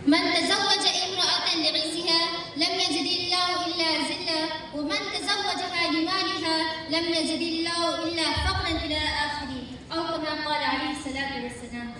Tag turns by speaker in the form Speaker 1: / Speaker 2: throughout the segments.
Speaker 1: من تزوج امرأة لعزها لم يزد الله إلا ذلا ومن تزوجها لمالها لم يزد الله إلا فقرا إلى آخره أو كما قال عليه الصلاة والسلام.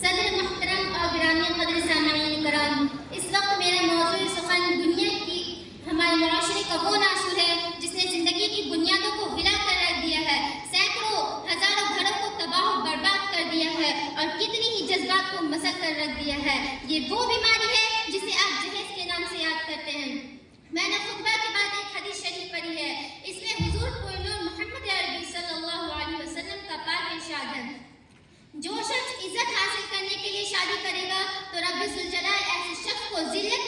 Speaker 1: صدر محترم اور گرامی قدر سامعین کرام، اس وقت میرا موضوع سخن دنیا کی ہمارے معاشرے کا وہ ناسور ہے جس نے زندگی کی بنیادوں کو ہلا کر رکھ دیا ہے، سینکڑوں ہزاروں گھروں کو تباہ و برباد کر دیا ہے اور کتنی ہی جذبات کو مسک کر رکھ دیا ہے. یہ وہ بیماری ہے جسے آپ جہیز کے نام سے یاد کرتے ہیں. میں نے خطبہ کے بعد ایک حدیث شریف پڑھی ہے، اس میں حضور کوہ محمد عربی صلی اللہ علیہ وسلم کا پاک ارشاد ہے، جو شخص عزت حاصل کرنے کے لیے شادی کرے گا تو رب ذوالجلال ایسے شخص کو ذلت